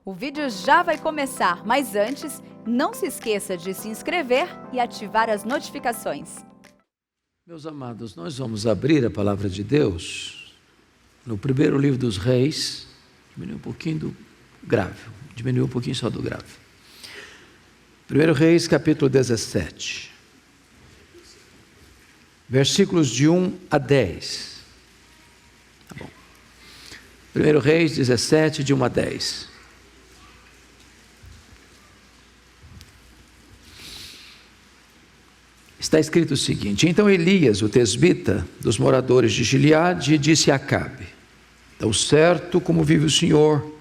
O vídeo já vai começar, mas antes, não se esqueça de se inscrever e ativar as notificações. Meus amados, nós vamos abrir a palavra de Deus no primeiro livro dos Reis. Diminuiu um pouquinho do grave, diminuiu um pouquinho só do grave. 1 Reis, capítulo 17, versículos de 1 a 10. Tá bom. 1 Reis 17, de 1 a 10. Está escrito o seguinte: então Elias, o tesbita dos moradores de Gileade, disse a Acabe: tão certo como vive o Senhor,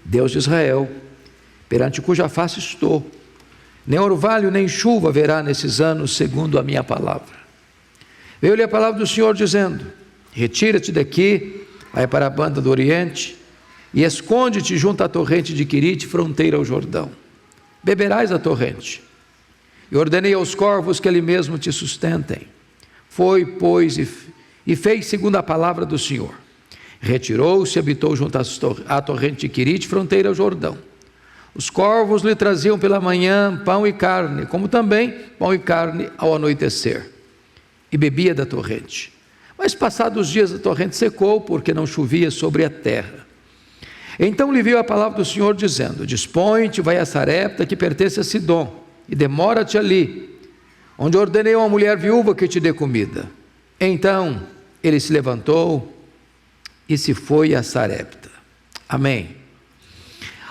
Deus de Israel, perante cuja face estou, nem orvalho nem chuva haverá nesses anos, segundo a minha palavra. Veio-lhe a palavra do Senhor dizendo: retira-te daqui, vai para a banda do Oriente, e esconde-te junto à torrente de Querite, fronteira ao Jordão. Beberás a torrente. E ordenei aos corvos que ali mesmo te sustentem. Foi, pois, e fez segundo a palavra do Senhor. Retirou-se e habitou junto à torrente de Querite, fronteira ao Jordão. Os corvos lhe traziam pela manhã pão e carne, como também pão e carne ao anoitecer. E bebia da torrente. Mas passados os dias a torrente secou, porque não chovia sobre a terra. Então lhe veio a palavra do Senhor dizendo: dispõe-te, vai a Sarepta, que pertence a Sidom, e demora-te ali, onde ordenei a uma mulher viúva que te dê comida. Então ele se levantou e se foi a Sarepta. Amém.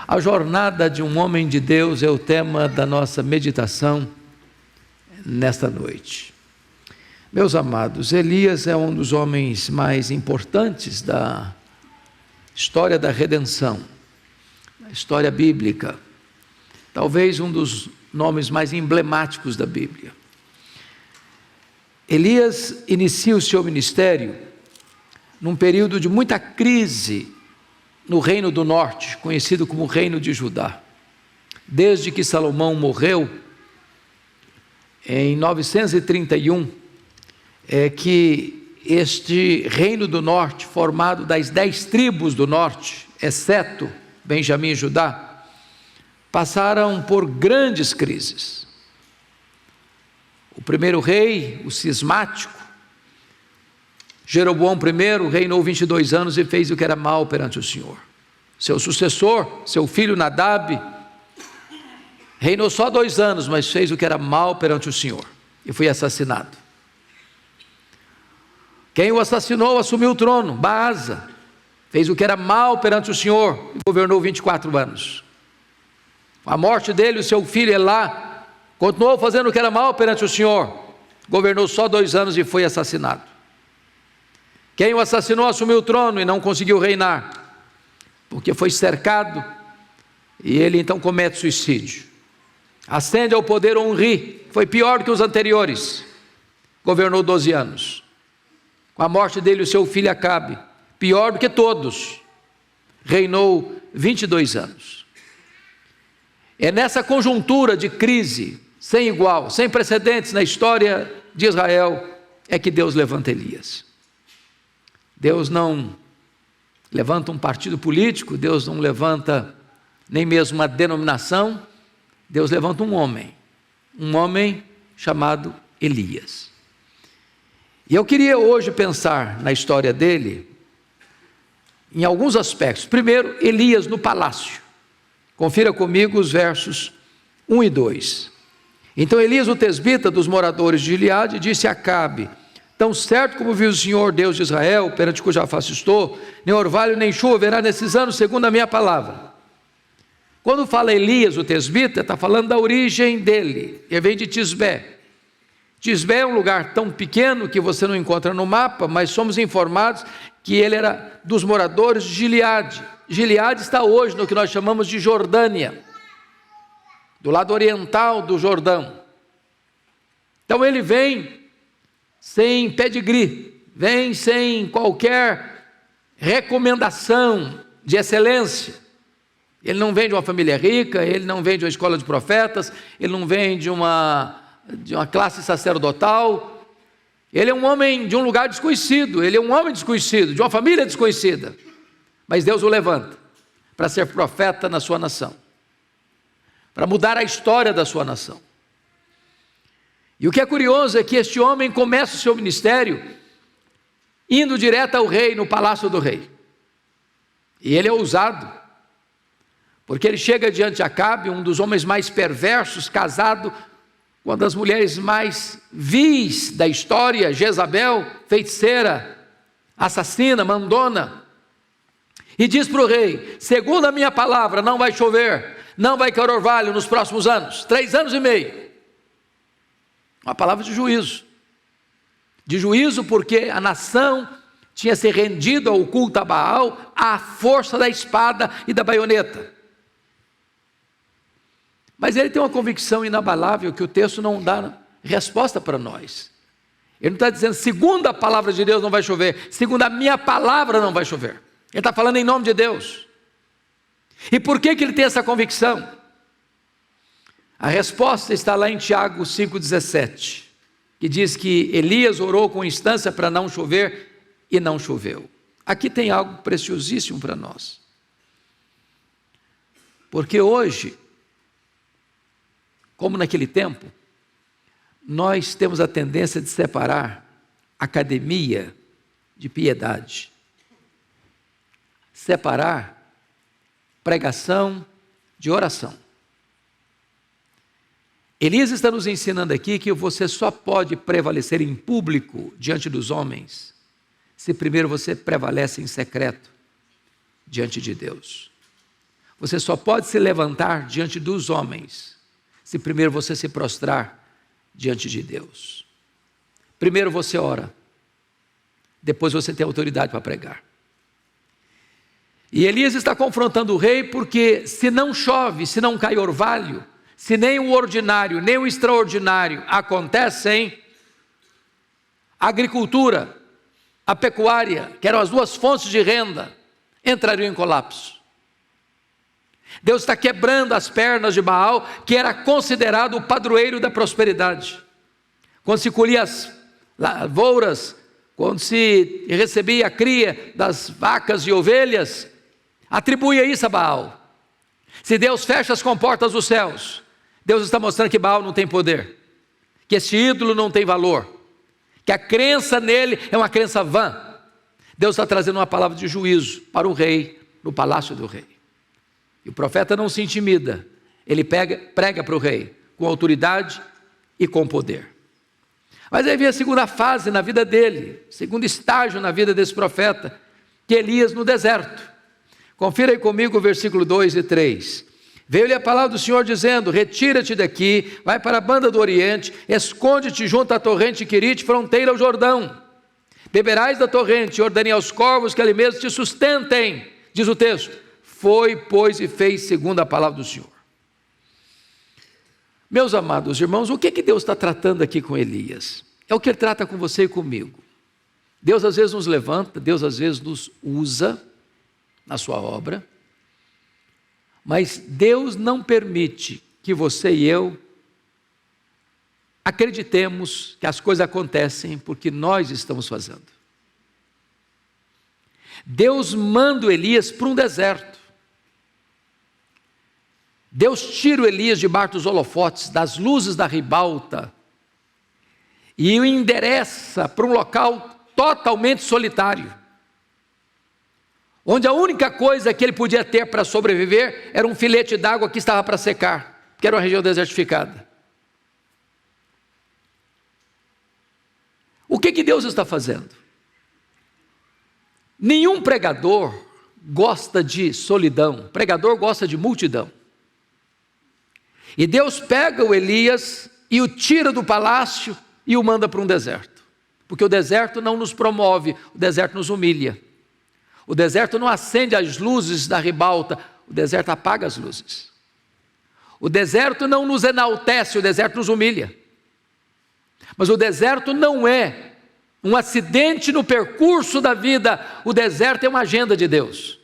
A jornada de um homem de Deus é o tema da nossa meditação nesta noite. Meus amados, Elias é um dos homens mais importantes da história da redenção, da história bíblica, talvez um dos nomes mais emblemáticos da Bíblia. Elias inicia o seu ministério num período de muita crise no Reino do Norte, conhecido como Reino de Judá. Desde que Salomão morreu, em 931, é que este Reino do Norte, formado das 10 tribos do Norte, exceto Benjamim e Judá, passaram por grandes crises. O primeiro rei, o cismático, Jeroboão I, reinou 22 anos e fez o que era mal perante o Senhor. Seu sucessor, seu filho Nadab, reinou só 2 anos, mas fez o que era mal perante o Senhor e foi assassinado. Quem o assassinou assumiu o trono, Baasa, fez o que era mal perante o Senhor e governou 24 anos. A morte dele, o seu filho Elá, continuou fazendo o que era mal perante o Senhor, governou só 2 anos e foi assassinado. Quem o assassinou assumiu o trono e não conseguiu reinar, porque foi cercado, e ele então comete suicídio. Ascende ao poder Onri, foi pior do que os anteriores, governou 12 anos. Com a morte dele, o seu filho Acabe, pior do que todos, reinou 22 anos. É nessa conjuntura de crise sem igual, sem precedentes na história de Israel, é que Deus levanta Elias. Deus não levanta um partido político, Deus não levanta nem mesmo uma denominação, Deus levanta um homem chamado Elias. E eu queria hoje pensar na história dele em alguns aspectos. Primeiro, Elias no palácio. Confira comigo os versos 1 e 2. Então Elias, o tesbita dos moradores de Gileade, disse a Acabe: tão certo como vive o Senhor, Deus de Israel, perante cuja face estou, nem orvalho nem chuva haverá nesses anos, segundo a minha palavra. Quando fala Elias, o tesbita, está falando da origem dele. Ele vem de Tisbé. Tisbé é um lugar tão pequeno que você não encontra no mapa, mas somos informados que ele era dos moradores de Gileade. Gileade está hoje no que nós chamamos de Jordânia, do lado oriental do Jordão. Então ele vem sem pedigree, vem sem qualquer recomendação de excelência. Ele não vem de uma família rica, ele não vem de uma escola de profetas, ele não vem de uma classe sacerdotal. Ele é um homem de um lugar desconhecido, ele é um homem desconhecido, de uma família desconhecida. Mas Deus o levanta para ser profeta na sua nação, para mudar a história da sua nação. E o que é curioso é que este homem começa o seu ministério indo direto ao rei, no palácio do rei. E ele é ousado, porque ele chega diante de Acabe, um dos homens mais perversos, casado com uma das mulheres mais vis da história, Jezabel, feiticeira, assassina, mandona, e diz para o rei: segundo a minha palavra, não vai chover, não vai cair orvalho nos próximos anos, 3 anos e meio. Uma palavra de juízo porque a nação tinha se rendido ao culto a Baal, à força da espada e da baioneta. Mas ele tem uma convicção inabalável que o texto não dá resposta para nós. Ele não está dizendo, segundo a palavra de Deus não vai chover, segundo a minha palavra não vai chover. Ele está falando em nome de Deus. E por que ele tem essa convicção? A resposta está lá em Tiago 5,17, que diz que Elias orou com instância para não chover e não choveu. Aqui tem algo preciosíssimo para nós. Porque hoje, como naquele tempo, nós temos a tendência de separar academia de piedade, separar pregação de oração. Elias está nos ensinando aqui que você só pode prevalecer em público diante dos homens, se primeiro você prevalece em secreto diante de Deus. Você só pode se levantar diante dos homens, se primeiro você se prostrar diante de Deus. Primeiro você ora, depois você tem autoridade para pregar. E Elias está confrontando o rei porque se não chove, se não cai orvalho, se nem o ordinário, nem o extraordinário acontecem, a agricultura, a pecuária, que eram as duas fontes de renda, entrariam em colapso. Deus está quebrando as pernas de Baal, que era considerado o padroeiro da prosperidade. Quando se colhia as lavouras, quando se recebia a cria das vacas e ovelhas, atribuía isso a Baal. Se Deus fecha as comportas dos céus, Deus está mostrando que Baal não tem poder, que esse ídolo não tem valor, que a crença nele é uma crença vã. Deus está trazendo uma palavra de juízo para o rei, no palácio do rei. E o profeta não se intimida, ele prega para o rei, com autoridade e com poder. Mas aí vem a segunda fase na vida dele, segundo estágio na vida desse profeta, que é Elias no deserto. Confira aí comigo o versículo 2 e 3. Veio-lhe a palavra do Senhor dizendo: retira-te daqui, vai para a banda do Oriente, esconde-te junto à torrente Querite, fronteira ao Jordão. Beberás da torrente, e ordenei aos corvos que ali mesmo te sustentem, diz o texto. Foi, pois, e fez segundo a palavra do Senhor. Meus amados irmãos, o que Deus está tratando aqui com Elias? É o que Ele trata com você e comigo. Deus às vezes nos levanta, Deus às vezes nos usa na sua obra, mas Deus não permite que você e eu acreditemos que as coisas acontecem porque nós estamos fazendo. Deus manda o Elias para um deserto. Deus tira o Elias debaixo dos holofotes, das luzes da ribalta, e o endereça para um local totalmente solitário, onde a única coisa que ele podia ter para sobreviver era um filete d'água que estava para secar, que era uma região desertificada. O que Deus está fazendo? Nenhum pregador gosta de solidão, pregador gosta de multidão. E Deus pega o Elias e o tira do palácio e o manda para um deserto. Porque o deserto não nos promove, o deserto nos humilha. O deserto não acende as luzes da ribalta, o deserto apaga as luzes. O deserto não nos enaltece, o deserto nos humilha. Mas o deserto não é um acidente no percurso da vida, o deserto é uma agenda de Deus.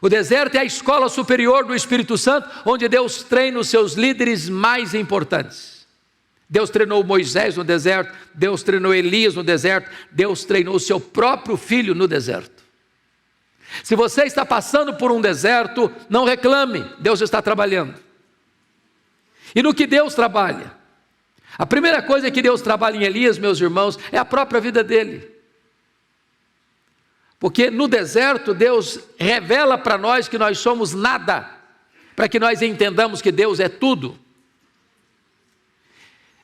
O deserto é a escola superior do Espírito Santo, onde Deus treina os seus líderes mais importantes. Deus treinou Moisés no deserto, Deus treinou Elias no deserto, Deus treinou o seu próprio filho no deserto. Se você está passando por um deserto, não reclame, Deus está trabalhando. E no que Deus trabalha? A primeira coisa que Deus trabalha em Elias, meus irmãos, é a própria vida dele. Porque no deserto Deus revela para nós que nós somos nada, para que nós entendamos que Deus é tudo.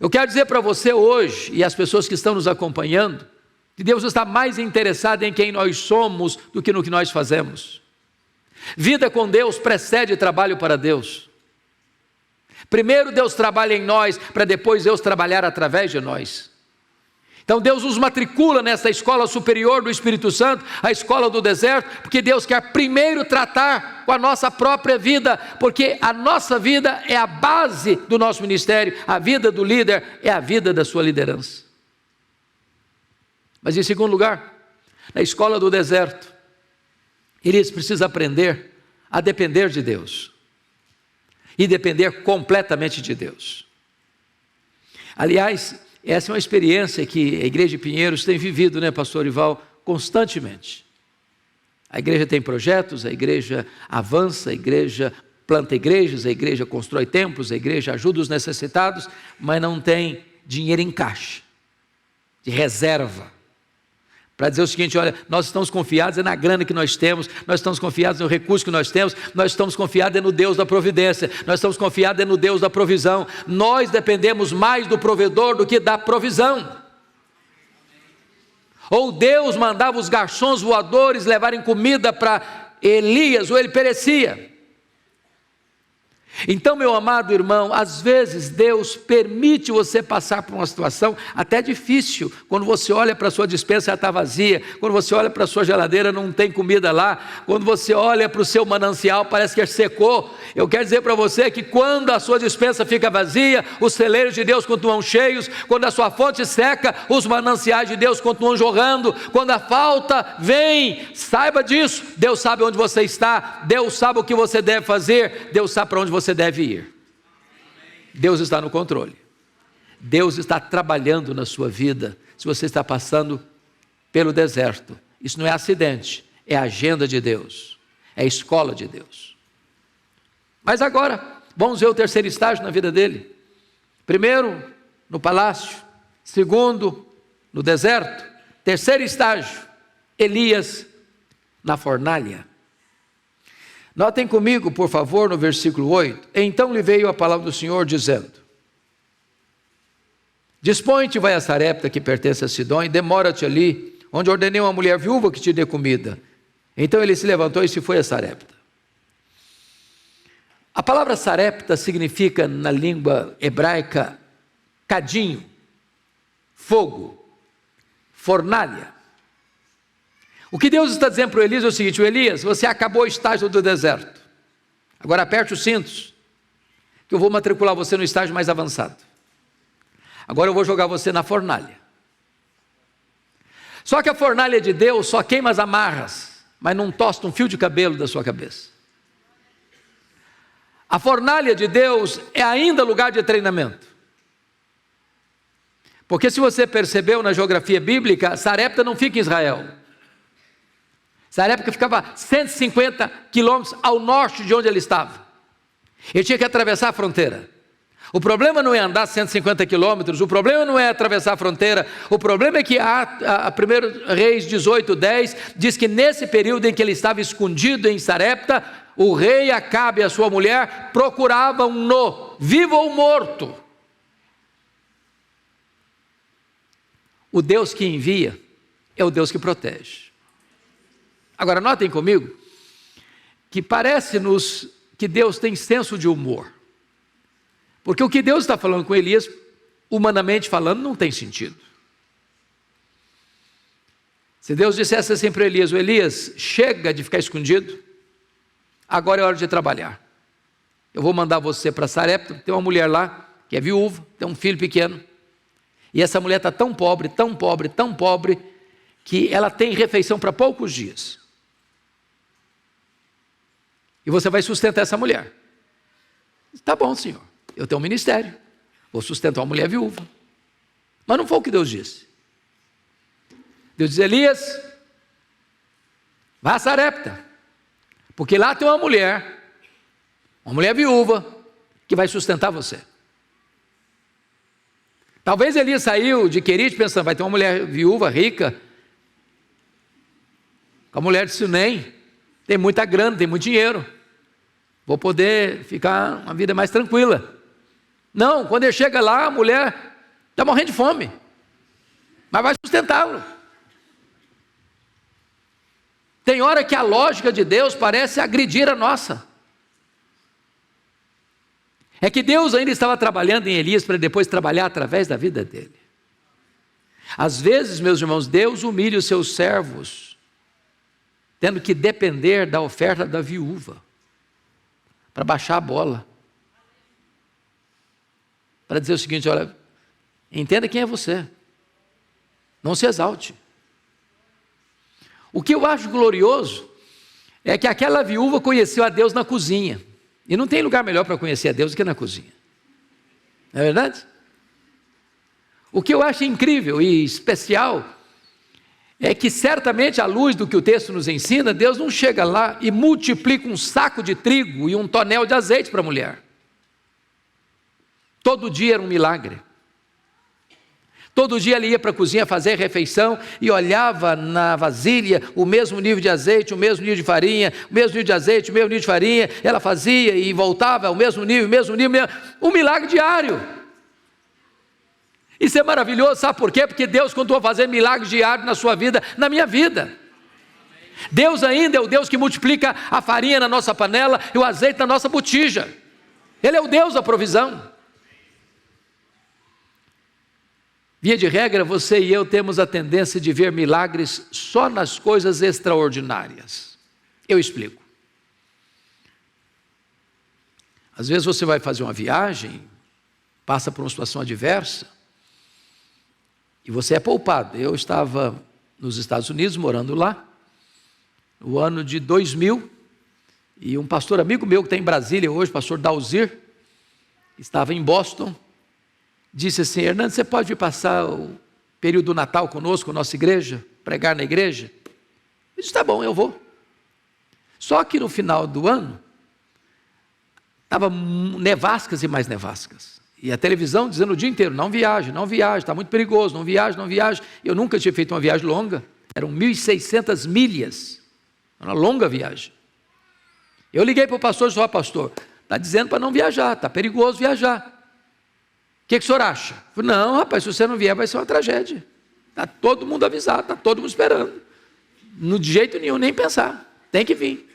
Eu quero dizer para você hoje, e as pessoas que estão nos acompanhando, que Deus está mais interessado em quem nós somos do que no que nós fazemos. Vida com Deus precede trabalho para Deus. Primeiro Deus trabalha em nós, para depois Deus trabalhar através de nós. Então Deus nos matricula nessa escola superior do Espírito Santo, a escola do deserto, porque Deus quer primeiro tratar com a nossa própria vida, porque a nossa vida é a base do nosso ministério, a vida do líder é a vida da sua liderança. Mas em segundo lugar, na escola do deserto, eles precisam aprender a depender de Deus, e depender completamente de Deus. Aliás, essa é uma experiência que a Igreja de Pinheiros tem vivido, né, pastor Ival, constantemente. A igreja tem projetos, a igreja avança, a igreja planta igrejas, a igreja constrói templos, a igreja ajuda os necessitados, mas não tem dinheiro em caixa, de reserva, para dizer o seguinte: olha, nós estamos confiados na grana que nós temos, nós estamos confiados no recurso que nós temos, nós estamos confiados no Deus da providência, nós estamos confiados no Deus da provisão. Nós dependemos mais do provedor do que da provisão. Ou Deus mandava os garçons voadores levarem comida para Elias, ou ele perecia. Então, meu amado irmão, às vezes Deus permite você passar por uma situação até difícil, quando você olha para a sua despensa, ela está vazia, quando você olha para a sua geladeira, não tem comida lá, quando você olha para o seu manancial, parece que secou. Eu quero dizer para você que quando a sua despensa fica vazia, os celeiros de Deus continuam cheios, quando a sua fonte seca, os mananciais de Deus continuam jorrando, quando a falta vem, saiba disso, Deus sabe onde você está, Deus sabe o que você deve fazer, Deus sabe para onde você deve ir. Deus está no controle. Deus está trabalhando na sua vida. Se você está passando pelo deserto, isso não é acidente, é a agenda de Deus, é a escola de Deus. Mas agora, vamos ver o terceiro estágio na vida dele. Primeiro, no palácio. Segundo, no deserto. Terceiro estágio, Elias na fornalha. Notem comigo, por favor, no versículo 8. Então lhe veio a palavra do Senhor dizendo: dispõe-te, vai a Sarepta, que pertence a Sidom, e demora-te ali, onde ordenei uma mulher viúva que te dê comida. Então ele se levantou e se foi a Sarepta. A palavra Sarepta significa, na língua hebraica, cadinho, fogo, fornalha. O que Deus está dizendo para o Elias é o seguinte: Elias, você acabou o estágio do deserto, agora aperte os cintos, que eu vou matricular você no estágio mais avançado. Agora eu vou jogar você na fornalha. Só que a fornalha de Deus só queima as amarras, mas não tosta um fio de cabelo da sua cabeça. A fornalha de Deus é ainda lugar de treinamento. Porque se você percebeu na geografia bíblica, Sarepta não fica em Israel. Sarepta ficava 150 quilômetros ao norte de onde ele estava. Ele tinha que atravessar a fronteira. O problema não é andar 150 quilômetros, o problema não é atravessar a fronteira, o problema é que a 1 Reis 18:10 diz que nesse período em que ele estava escondido em Sarepta, o rei Acabe e a sua mulher procuravam-no, vivo ou morto. O Deus que envia é o Deus que protege. Agora notem comigo, que parece-nos que Deus tem senso de humor. Porque o que Deus está falando com Elias, humanamente falando, não tem sentido. Se Deus dissesse assim para Elias: o Elias, chega de ficar escondido, agora é hora de trabalhar. Eu vou mandar você para Sarepta, tem uma mulher lá, que é viúva, tem um filho pequeno, e essa mulher está tão pobre, que ela tem refeição para poucos dias. E você vai sustentar essa mulher. Tá bom, Senhor, eu tenho um ministério, vou sustentar uma mulher viúva. Mas não foi o que Deus disse. Deus diz: Elias, Vá a Sarepta, porque lá tem uma mulher viúva, que vai sustentar você. Talvez Elias saiu de Querite pensando, vai ter uma mulher viúva, rica, com a mulher de Sunem, tem muita grana, tem muito dinheiro, vou poder ficar uma vida mais tranquila. Não, quando ele chega lá, a mulher está morrendo de fome, mas vai sustentá-lo. Tem hora que a lógica de Deus parece agredir a nossa. É que Deus ainda estava trabalhando em Elias para depois trabalhar através da vida dele. Às vezes, meus irmãos, Deus humilha os seus servos, tendo que depender da oferta da viúva, para baixar a bola, para dizer o seguinte: olha, entenda quem é você, não se exalte. O que eu acho glorioso é que aquela viúva conheceu a Deus na cozinha, e não tem lugar melhor para conhecer a Deus do que na cozinha, não é verdade? O que eu acho incrível e especial é que certamente, à luz do que o texto nos ensina, Deus não chega lá e multiplica um saco de trigo e um tonel de azeite para a mulher. Todo dia era um milagre. Todo dia ele ia para a cozinha fazer refeição e olhava na vasilha o mesmo nível de azeite, o mesmo nível de farinha, o mesmo nível de azeite, o mesmo nível de farinha. Ela fazia e voltava ao mesmo nível, um milagre diário. Isso é maravilhoso, sabe por quê? Porque Deus continua fazendo milagres diários na sua vida, na minha vida. Deus ainda é o Deus que multiplica a farinha na nossa panela e o azeite na nossa botija. Ele é o Deus da provisão. Via de regra, você e eu temos a tendência de ver milagres só nas coisas extraordinárias. Eu explico. Às vezes você vai fazer uma viagem, passa por uma situação adversa, e você é poupado. Eu estava nos Estados Unidos, morando lá, no ano de 2000, e um pastor amigo meu que está em Brasília hoje, pastor Dalzir, estava em Boston, disse assim: Hernando, você pode vir passar o período do Natal conosco, nossa igreja, pregar na igreja? Eu disse: tá bom, eu vou. Só que no final do ano, estava nevascas e mais nevascas. E a televisão dizendo o dia inteiro: não viaje, está muito perigoso, não viaje. Eu nunca tinha feito uma viagem longa, eram 1.600 milhas, uma longa viagem. Eu liguei para o pastor e disse: ó, pastor, está dizendo para não viajar, está perigoso viajar. O que o senhor acha? Eu falei: não, rapaz, se você não vier vai ser uma tragédia. Está todo mundo avisado, está todo mundo esperando. No de jeito nenhum, nem pensar, tem que vir.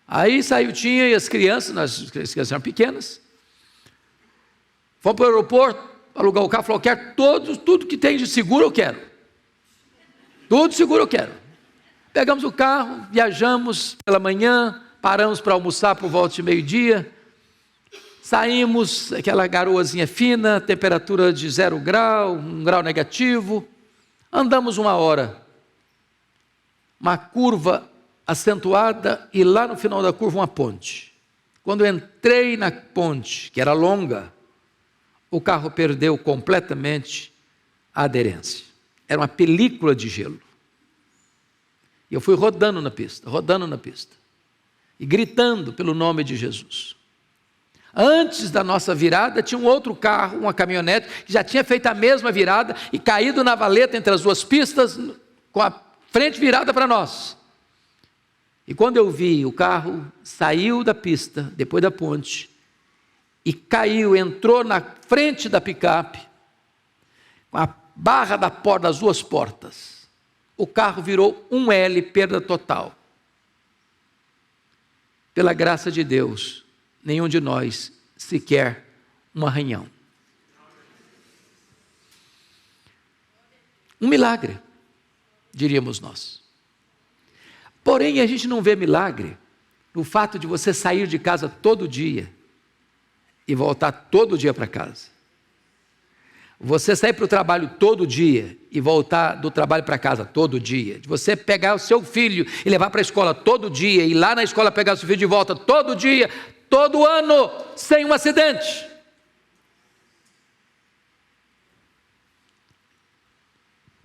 Aí saiu, tinha, e as crianças, as crianças eram pequenas, fomos para o aeroporto, alugar o carro, falou: eu quero tudo que tem de seguro eu quero. Tudo seguro eu quero. Pegamos o carro, viajamos pela manhã, paramos para almoçar por volta de meio-dia, saímos, aquela garoazinha fina, temperatura de 0 grau, 1 grau negativo, andamos 1 hora, uma curva acentuada e lá no final da curva uma ponte. Quando eu entrei na ponte, que era longa, o carro perdeu completamente a aderência. Era uma película de gelo. E eu fui rodando na pista, e gritando pelo nome de Jesus. Antes da nossa virada, tinha um outro carro, uma caminhonete, que já tinha feito a mesma virada e caído na valeta entre as duas pistas, com a frente virada para nós. E quando eu vi, o carro saiu da pista, depois da ponte, e caiu, entrou na frente da picape, com a barra da porta, das duas portas. O carro virou um L, perda total. Pela graça de Deus, nenhum de nós sequer um arranhão. Um milagre, diríamos nós. Porém, a gente não vê milagre no fato de você sair de casa todo dia e voltar todo dia para casa. Você sair para o trabalho todo dia e voltar do trabalho para casa todo dia. De você pegar o seu filho e levar para a escola todo dia, e lá na escola pegar o seu filho de volta todo dia, todo ano, sem um acidente.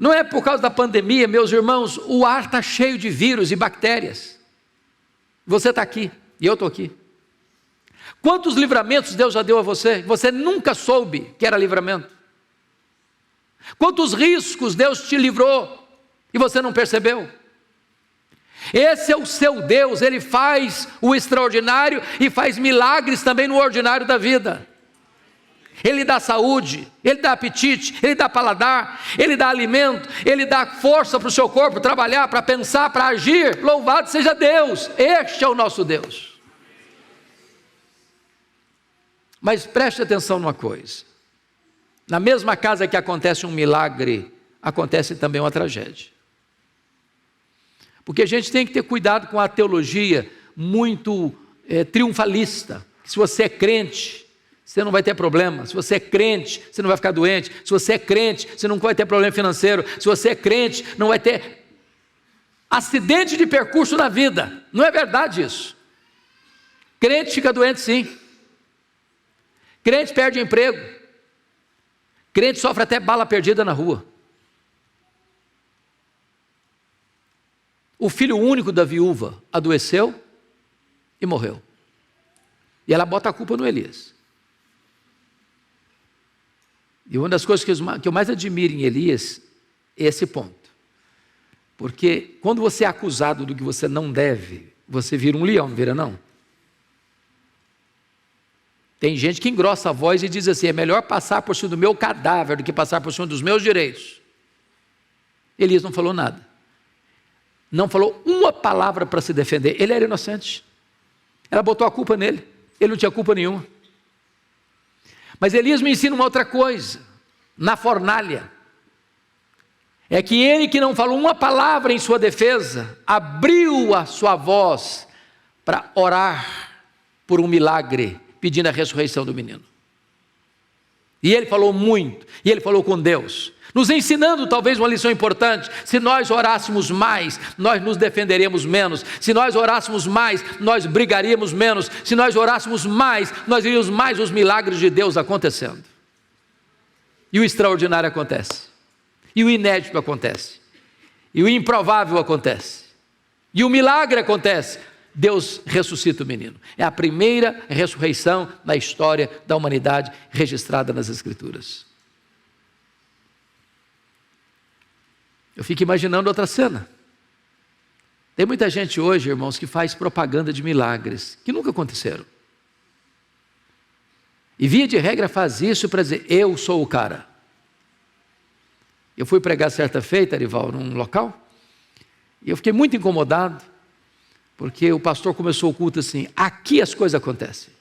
Não é por causa da pandemia, meus irmãos, o ar está cheio de vírus e bactérias. Você está aqui e eu estou aqui. Quantos livramentos Deus já deu a você? Você nunca soube que era livramento. Quantos riscos Deus te livrou e você não percebeu? Esse é o seu Deus, Ele faz o extraordinário e faz milagres também no ordinário da vida. Ele dá saúde, Ele dá apetite, Ele dá paladar, Ele dá alimento, Ele dá força para o seu corpo trabalhar, para pensar, para agir. Louvado seja Deus, este é o nosso Deus. Mas preste atenção numa coisa: na mesma casa que acontece um milagre, acontece também uma tragédia. Porque a gente tem que ter cuidado com a teologia muito triunfalista. Se você é crente, você não vai ter problema. Se você é crente, você não vai ficar doente. Se você é crente, você não vai ter problema financeiro. Se você é crente, não vai ter acidente de percurso na vida. Não é verdade isso. Crente fica doente sim. Crente perde emprego. Crente sofre até bala perdida na rua. O filho único da viúva adoeceu e morreu. E ela bota a culpa no Elias. E uma das coisas que eu mais admiro em Elias é esse ponto. Porque quando você é acusado do que você não deve, você vira um leão, não vira não? Tem gente que engrossa a voz e diz assim: é melhor passar por cima do meu cadáver do que passar por cima dos meus direitos. Elias não falou nada. Não falou uma palavra para se defender. Ele era inocente. Ela botou a culpa nele. Ele não tinha culpa nenhuma. Mas Elias me ensina uma outra coisa. Na fornalha. É que ele que não falou uma palavra em sua defesa, abriu a sua voz para orar por um milagre, pedindo a ressurreição do menino. E ele falou muito. E ele falou com Deus, nos ensinando talvez uma lição importante: se nós orássemos mais, nós nos defenderíamos menos. Se nós orássemos mais, nós brigaríamos menos. Se nós orássemos mais, nós veríamos mais os milagres de Deus acontecendo. E o extraordinário acontece. E o inédito acontece. E o improvável acontece. E o milagre acontece. Deus ressuscita o menino. É a primeira ressurreição na história da humanidade registrada nas Escrituras. Eu fico imaginando outra cena. Tem muita gente hoje, irmãos, que faz propaganda de milagres que nunca aconteceram. E via de regra faz isso para dizer: eu sou o cara. Eu fui pregar certa feita, Arival, num local, e eu fiquei muito incomodado, porque o pastor começou o culto assim: aqui as coisas acontecem.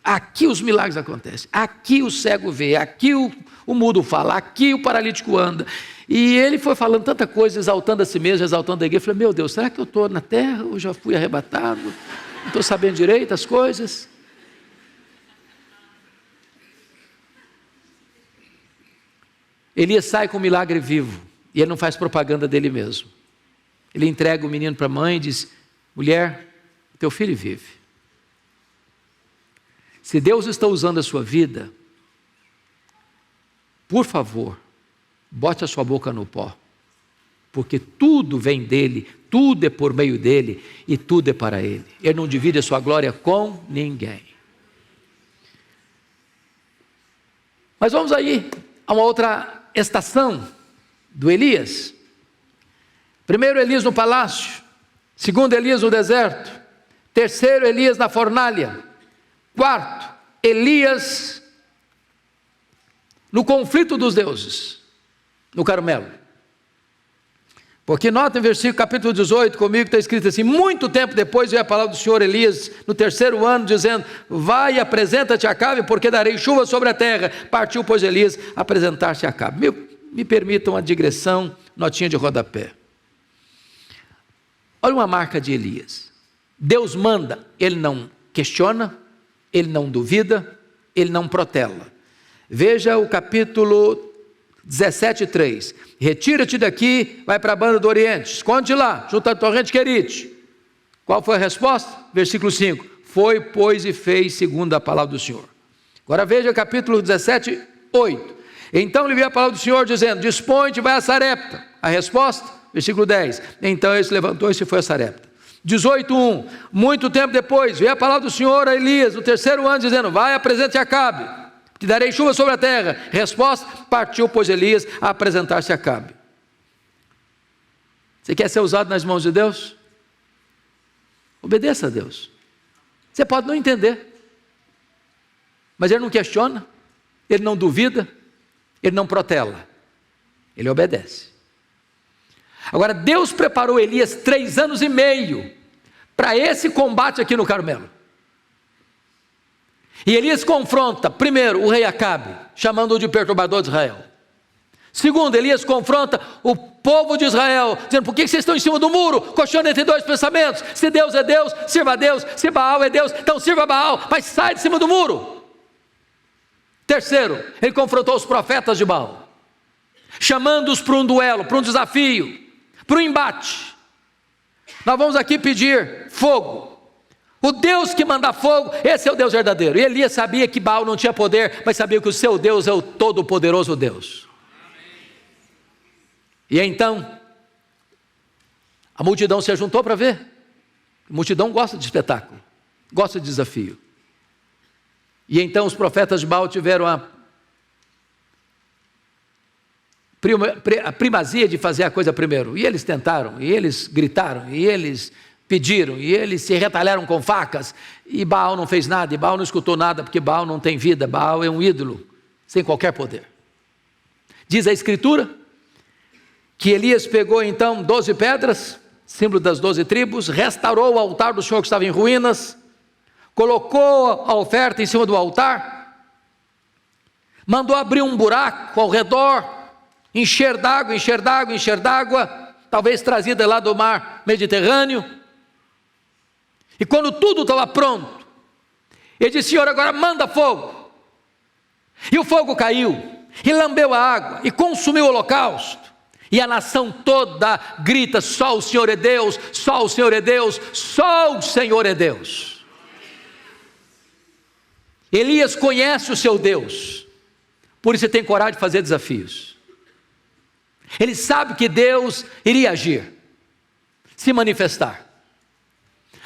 Aqui os milagres acontecem. Aqui o cego vê, aqui o mudo fala, aqui o paralítico anda. E ele foi falando tanta coisa, exaltando a si mesmo, exaltando a igreja. Eu falei: meu Deus, será que eu estou na terra ou já fui arrebatado? Não estou sabendo direito as coisas. Elias sai com o milagre vivo, e ele não faz propaganda dele mesmo. Ele entrega o menino para a mãe e diz: mulher, teu filho vive. Se Deus está usando a sua vida, por favor, bote a sua boca no pó, porque tudo vem dele, tudo é por meio dele e tudo é para ele. Ele não divide a sua glória com ninguém. Mas vamos aí a uma outra estação do Elias. Primeiro, Elias no palácio. Segundo, Elias no deserto. Terceiro, Elias na fornalha. Quarto, Elias no conflito dos deuses, no Carmelo. Porque nota em versículo capítulo 18 comigo, está escrito assim: muito tempo depois veio a palavra do Senhor Elias, no terceiro ano, dizendo: vai e apresenta-te a Acabe, porque darei chuva sobre a terra. Partiu, pois, Elias apresentar-se a Acabe. Me permitam uma digressão, notinha de rodapé. Olha uma marca de Elias. Deus manda, ele não questiona, ele não duvida, ele não protela. Veja o capítulo 17:3. Retira-te daqui, vai para a banda do Oriente, esconde lá, junto à torrente Querite. Qual foi a resposta? Versículo 5. Foi, pois, e fez segundo a palavra do Senhor. Agora veja o capítulo 17:8. Então lhe veio a palavra do Senhor dizendo: dispõe-te, vai a Sarepta. A resposta, versículo 10, então ele se levantou-se e foi a Sarepta. 18:1, muito tempo depois, veio a palavra do Senhor a Elias, no terceiro ano, dizendo: vai, apresente a Acabe, te darei chuva sobre a terra. Resposta, partiu, pois, Elias a apresentar-se a Acabe. Você quer ser usado nas mãos de Deus? Obedeça a Deus. Você pode não entender, mas Ele não questiona, Ele não duvida, Ele não protela, Ele obedece. Agora, Deus preparou Elias 3 anos e meio para esse combate aqui no Carmelo. E Elias confronta, primeiro, o rei Acabe, chamando-o de perturbador de Israel. Segundo, Elias confronta o povo de Israel, dizendo: por que vocês estão em cima do muro, cocheando entre dois pensamentos? Se Deus é Deus, sirva a Deus. Se Baal é Deus, então sirva a Baal, mas sai de cima do muro. Terceiro, ele confrontou os profetas de Baal, chamando-os para um duelo, para um desafio, para um embate. Nós vamos aqui pedir fogo. O Deus que manda fogo, esse é o Deus verdadeiro. E Elias sabia que Baal não tinha poder, mas sabia que o seu Deus é o todo-poderoso Deus. E então, a multidão se juntou para ver. A multidão gosta de espetáculo, gosta de desafio. E então os profetas de Baal tiveram a primazia de fazer a coisa primeiro. E eles tentaram, e eles gritaram, e eles pediram, e eles se retalharam com facas. E Baal não fez nada, e Baal não escutou nada, porque Baal não tem vida. Baal é um ídolo, sem qualquer poder. Diz a Escritura que Elias pegou então 12 pedras, símbolo das 12 tribos, restaurou o altar do Senhor que estava em ruínas, colocou a oferta em cima do altar, mandou abrir um buraco ao redor, encher d'água, talvez trazida lá do mar Mediterrâneo. E quando tudo estava pronto, ele disse: Senhor, agora manda fogo. E o fogo caiu, e lambeu a água, e consumiu o holocausto. E a nação toda grita: só o Senhor é Deus, só o Senhor é Deus, só o Senhor é Deus. Elias conhece o seu Deus, por isso ele tem coragem de fazer desafios. Ele sabe que Deus iria agir, se manifestar.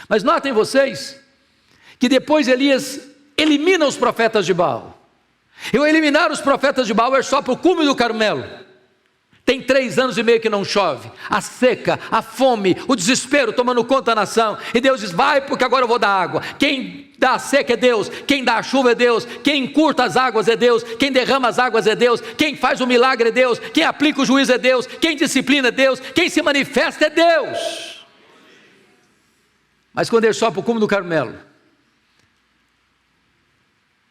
Mas notem vocês, que depois Elias elimina os profetas de Baal. Eu eliminar os profetas de Baal é só para o cume do Carmelo. Tem 3 anos e meio que não chove, a seca, a fome, o desespero tomando conta da nação, e Deus diz: vai, porque agora eu vou dar água. Quem dá a seca é Deus, quem dá a chuva é Deus, quem encurta as águas é Deus, quem derrama as águas é Deus, quem faz o milagre é Deus, quem aplica o juízo é Deus, quem disciplina é Deus, quem se manifesta é Deus. Mas quando ele sobe para o cume do Carmelo,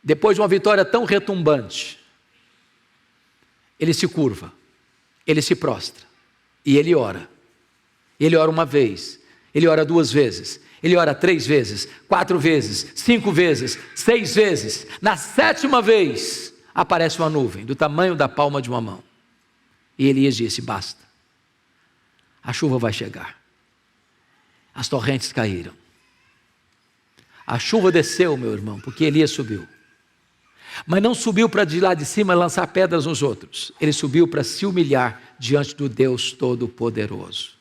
depois de uma vitória tão retumbante, ele se curva, ele se prostra, e ele ora. Ele ora uma vez, ele ora 2 vezes, ele ora 3 vezes, 4 vezes, 5 vezes, 6 vezes. Na 7ª vez, aparece uma nuvem, do tamanho da palma de uma mão. E Elias disse: basta, a chuva vai chegar. As torrentes caíram. A chuva desceu, meu irmão, porque Elias subiu. Mas não subiu para de lá de cima lançar pedras nos outros. Ele subiu para se humilhar diante do Deus Todo-Poderoso.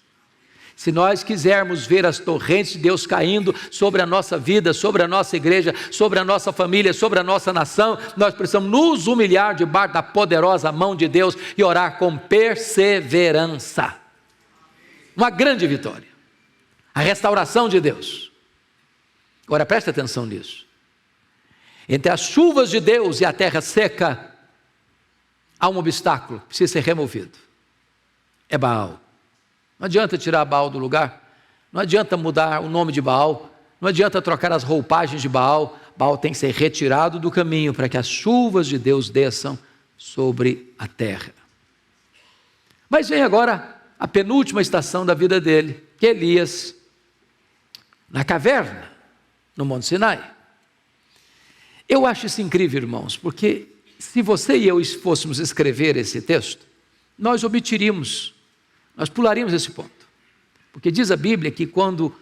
Se nós quisermos ver as torrentes de Deus caindo sobre a nossa vida, sobre a nossa igreja, sobre a nossa família, sobre a nossa nação, nós precisamos nos humilhar debaixo da poderosa mão de Deus e orar com perseverança. Uma grande vitória. A restauração de Deus. Agora preste atenção nisso. Entre as chuvas de Deus e a terra seca, há um obstáculo que precisa ser removido. É Baal. Não adianta tirar Baal do lugar, não adianta mudar o nome de Baal, não adianta trocar as roupagens de Baal. Baal tem que ser retirado do caminho para que as chuvas de Deus desçam sobre a terra. Mas vem agora a penúltima estação da vida dele, que é Elias, na caverna, no Monte Sinai. Eu acho isso incrível, irmãos, porque se você e eu fôssemos escrever esse texto, nós omitiríamos, nós pularíamos esse ponto. Porque diz a Bíblia que quando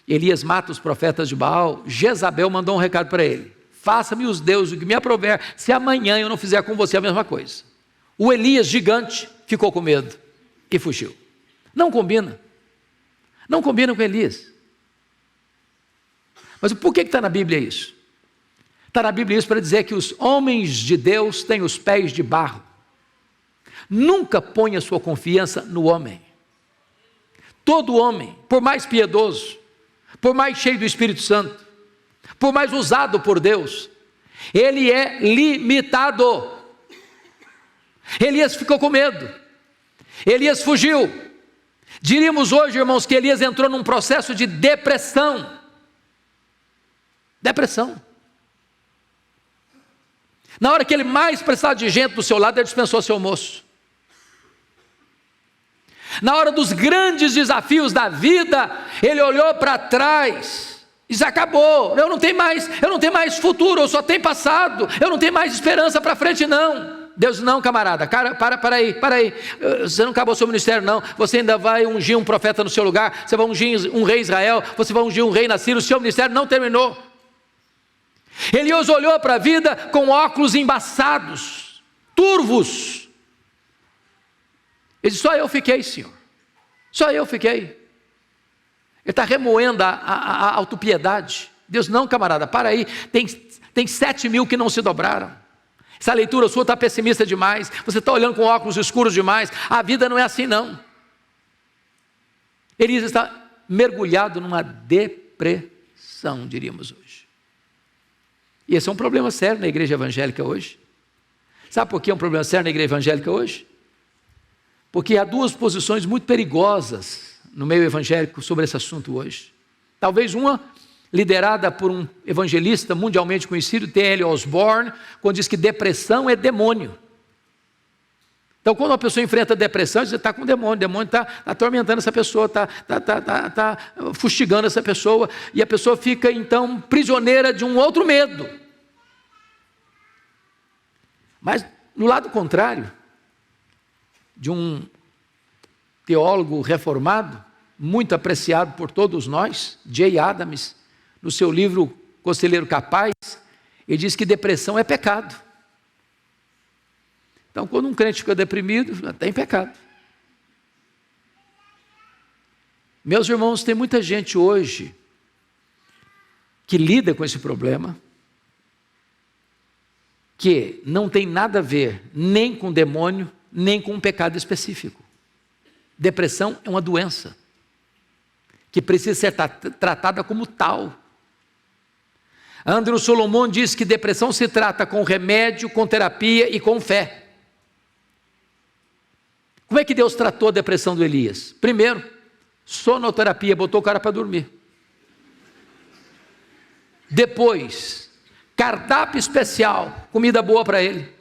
Elias mata os profetas de Baal, Jezabel mandou um recado para ele: faça-me os deuses o que me aprouver, se amanhã eu não fizer com você a mesma coisa. O Elias gigante ficou com medo e fugiu. Não combina. Não combina com Elias. Mas por que está na Bíblia isso? Está na Bíblia isso para dizer que os homens de Deus têm os pés de barro. Nunca ponha sua confiança no homem. Todo homem, por mais piedoso, por mais cheio do Espírito Santo, por mais usado por Deus, ele é limitado. Elias ficou com medo. Elias fugiu. Diríamos hoje, irmãos, que Elias entrou num processo de depressão. Depressão. Na hora que ele mais precisava de gente do seu lado, ele dispensou seu almoço. Na hora dos grandes desafios da vida, ele olhou para trás e disse: acabou, eu não tenho mais futuro, eu só tenho passado, eu não tenho mais esperança para frente não. Deus: não, camarada, para aí, você não acabou seu ministério não, você ainda vai ungir um profeta no seu lugar, você vai ungir um rei Israel, você vai ungir um rei na Síria, o seu ministério não terminou. Elias olhou para a vida com óculos embaçados, turvos. Ele disse: só eu fiquei, Senhor, só eu fiquei. Ele está remoendo a autopiedade. Deus: não, camarada, para aí, tem 7 mil que não se dobraram. Essa leitura sua está pessimista demais, você está olhando com óculos escuros demais, a vida não é assim não. Elias está mergulhado numa depressão, diríamos hoje. E esse é um problema sério na igreja evangélica hoje. Sabe por que é um problema sério na igreja evangélica hoje? Porque há duas posições muito perigosas no meio evangélico sobre esse assunto hoje. Talvez uma liderada por um evangelista mundialmente conhecido, T.L. Osborne, quando diz que depressão é demônio. Então, quando uma pessoa enfrenta depressão, você está com o demônio está atormentando essa pessoa, está fustigando essa pessoa, e a pessoa fica então prisioneira de um outro medo. Mas no lado contrário, de um teólogo reformado, muito apreciado por todos nós, Jay Adams, no seu livro Conselheiro Capaz, ele diz que depressão é pecado. Então, quando um crente fica deprimido, está em pecado. Meus irmãos, tem muita gente hoje que lida com esse problema, que não tem nada a ver nem com demônio, nem com um pecado específico. Depressão é uma doença que precisa ser tratada como tal. Andrew Solomon diz que depressão se trata com remédio, com terapia e com fé. Como é que Deus tratou a depressão do Elias? Primeiro, sonoterapia, botou o cara para dormir. Depois, cardápio especial, comida boa para ele.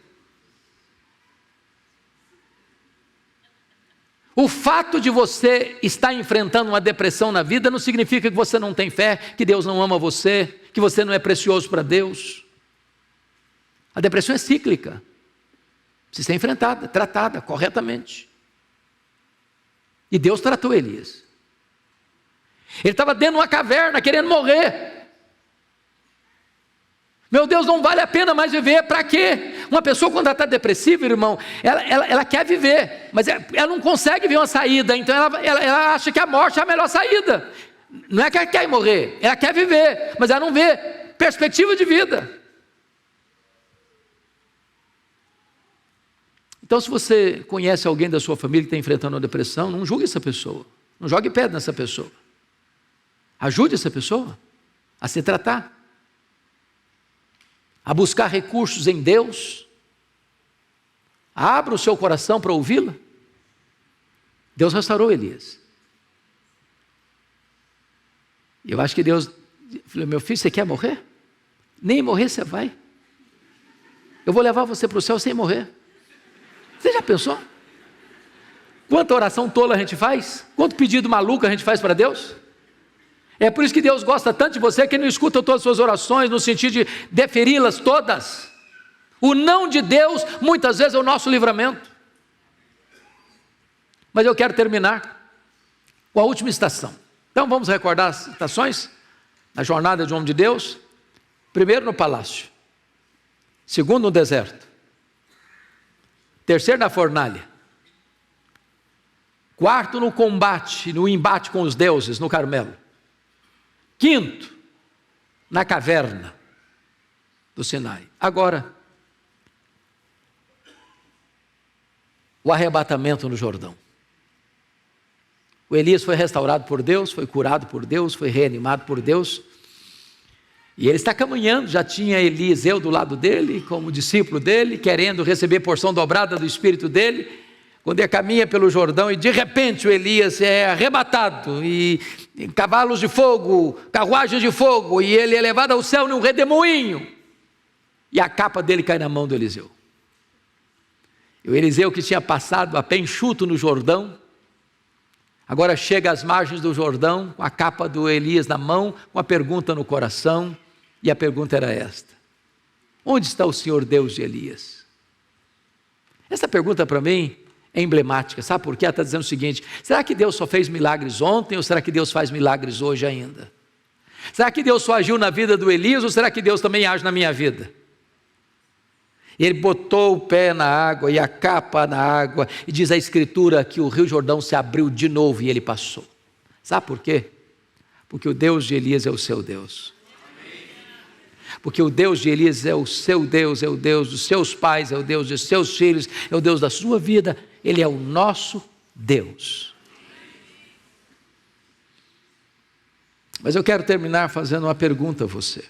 O fato de você estar enfrentando uma depressão na vida não significa que você não tem fé, que Deus não ama você, que você não é precioso para Deus. A depressão é cíclica, precisa ser enfrentada, tratada corretamente. E Deus tratou Elias. Ele estava dentro de uma caverna querendo morrer. Meu Deus, não vale a pena mais viver, para quê? Uma pessoa quando ela está depressiva, irmão, ela quer viver, mas ela não consegue ver uma saída, então ela acha que a morte é a melhor saída. Não é que ela quer morrer, ela quer viver, mas ela não vê perspectiva de vida. Então, se você conhece alguém da sua família que está enfrentando uma depressão, não julgue essa pessoa, não jogue pedra nessa pessoa. Ajude essa pessoa a se tratar, a buscar recursos em Deus. Abra o seu coração para ouvi-la. Deus restaurou Elias. E eu acho que Deus falou: meu filho, você quer morrer? Nem morrer você vai. Eu vou levar você para o céu sem morrer. Você já pensou? Quanta oração tola a gente faz? Quanto pedido maluco a gente faz para Deus? É por isso que Deus gosta tanto de você, que Ele não escuta todas as suas orações no sentido de deferi-las todas. O não de Deus muitas vezes é o nosso livramento. Mas eu quero terminar com a última estação. Então vamos recordar as estações na jornada de um homem de Deus. Primeiro no palácio, segundo no deserto, Terceiro, na fornalha. Quarto, no combate, no embate com os deuses, no Carmelo. Quinto, na caverna do Sinai. Agora, o arrebatamento no Jordão. O Elias foi restaurado por Deus, foi curado por Deus, foi reanimado por Deus. E ele está caminhando, já tinha Eliseu do lado dele, como discípulo dele, querendo receber porção dobrada do Espírito dele. Quando ele caminha pelo Jordão e de repente o Elias é arrebatado, e cavalos de fogo, carruagens de fogo, e ele é levado ao céu num redemoinho, e a capa dele cai na mão do Eliseu. E o Eliseu, que tinha passado a pé enxuto no Jordão, agora chega às margens do Jordão, com a capa do Elias na mão, com a pergunta no coração, e a pergunta era esta: onde está o Senhor Deus de Elias? Essa pergunta para mim é emblemática, sabe por quê? Ela está dizendo o seguinte: será que Deus só fez milagres ontem, ou será que Deus faz milagres hoje ainda? Será que Deus só agiu na vida do Elias, ou será que Deus também age na minha vida? Ele botou o pé na água e a capa na água, e diz a Escritura que o Rio Jordão se abriu de novo e ele passou. Sabe por quê? Porque o Deus de Elias é o seu Deus. Porque o Deus de Elias é o seu Deus, é o Deus dos seus pais, é o Deus dos seus filhos, é o Deus da sua vida. Ele é o nosso Deus. Mas eu quero terminar fazendo uma pergunta a você.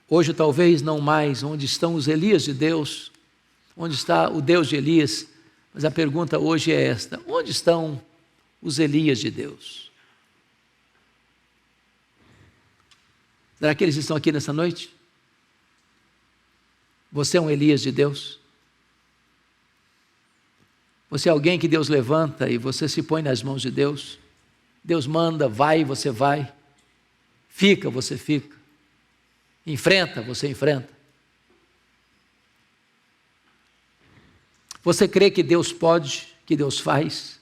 Hoje talvez não mais onde estão os Elias de Deus, onde está o Deus de Elias, mas a pergunta hoje é esta: onde estão os Elias de Deus? Será que eles estão aqui nessa noite? Você é um Elias de Deus? Você é alguém que Deus levanta e você se põe nas mãos de Deus? Deus manda, vai, você vai. Fica, você fica. Enfrenta, você enfrenta. Você crê que Deus pode, que Deus faz?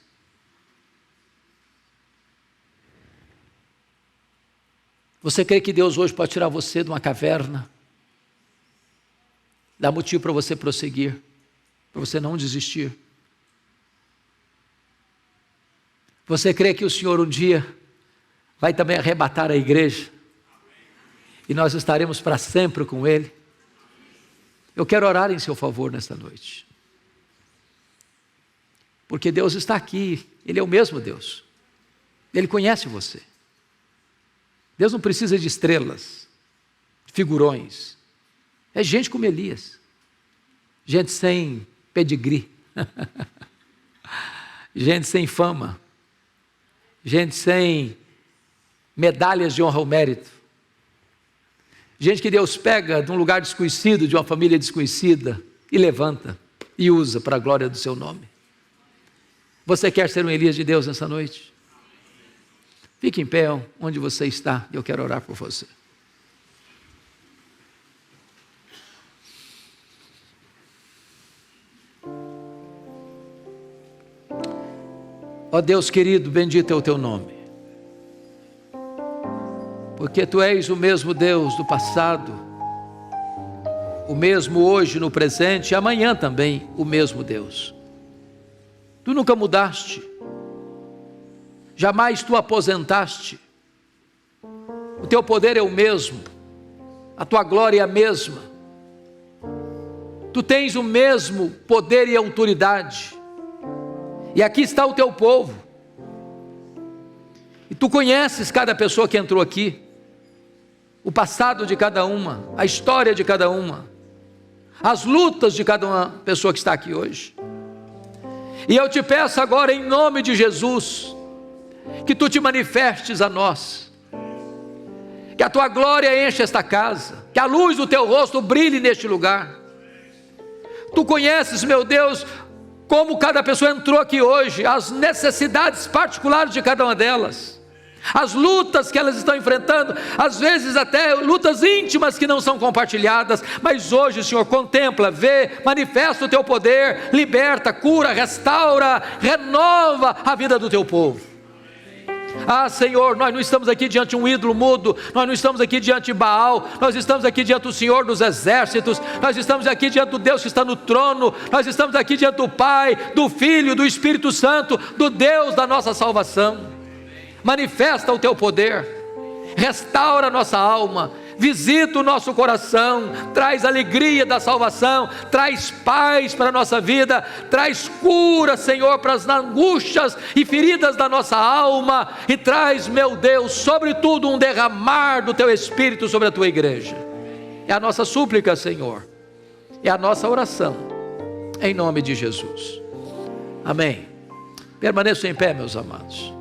Você crê que Deus hoje pode tirar você de uma caverna? Dá motivo para você prosseguir, para você não desistir. Você crê que o Senhor um dia vai também arrebatar a igreja? E nós estaremos para sempre com Ele? Eu quero orar em seu favor nesta noite. Porque Deus está aqui, Ele é o mesmo Deus. Ele conhece você. Deus não precisa de estrelas, figurões. É gente como Elias. Gente sem pedigree. Gente sem fama. Gente sem medalhas de honra ao mérito. Gente que Deus pega de um lugar desconhecido, de uma família desconhecida, e levanta e usa para a glória do seu nome. Você quer ser um Elias de Deus nessa noite? Fique em pé onde você está, e eu quero orar por você. Ó Deus querido, bendito é o teu nome. Porque tu és o mesmo Deus do passado, o mesmo hoje, no presente, e amanhã também o mesmo Deus. Tu nunca mudaste, jamais tu aposentaste. O teu poder é o mesmo, a tua glória é a mesma. Tu tens o mesmo poder e autoridade. E aqui está o teu povo. E tu conheces cada pessoa que entrou aqui, o passado de cada uma, a história de cada uma, as lutas de cada uma pessoa que está aqui hoje. E eu te peço agora, em nome de Jesus, que tu te manifestes a nós, que a tua glória enche esta casa, que a luz do teu rosto brilhe neste lugar. Tu conheces, meu Deus, como cada pessoa entrou aqui hoje, as necessidades particulares de cada uma delas, as lutas que elas estão enfrentando, às vezes até lutas íntimas que não são compartilhadas, mas hoje, Senhor, contempla, vê, manifesta o teu poder, liberta, cura, restaura, renova a vida do teu povo. Ah, Senhor, nós não estamos aqui diante de um ídolo mudo, nós não estamos aqui diante de Baal, nós estamos aqui diante do Senhor dos exércitos, nós estamos aqui diante do Deus que está no trono, nós estamos aqui diante do Pai, do Filho, do Espírito Santo, do Deus da nossa salvação. Manifesta o teu poder, restaura a nossa alma, visita o nosso coração, traz alegria da salvação, traz paz para a nossa vida, traz cura, Senhor, para as angústias e feridas da nossa alma, e traz, meu Deus, sobretudo um derramar do teu Espírito sobre a tua igreja. É a nossa súplica, Senhor, é a nossa oração, em nome de Jesus, amém. Permaneçam em pé, meus amados.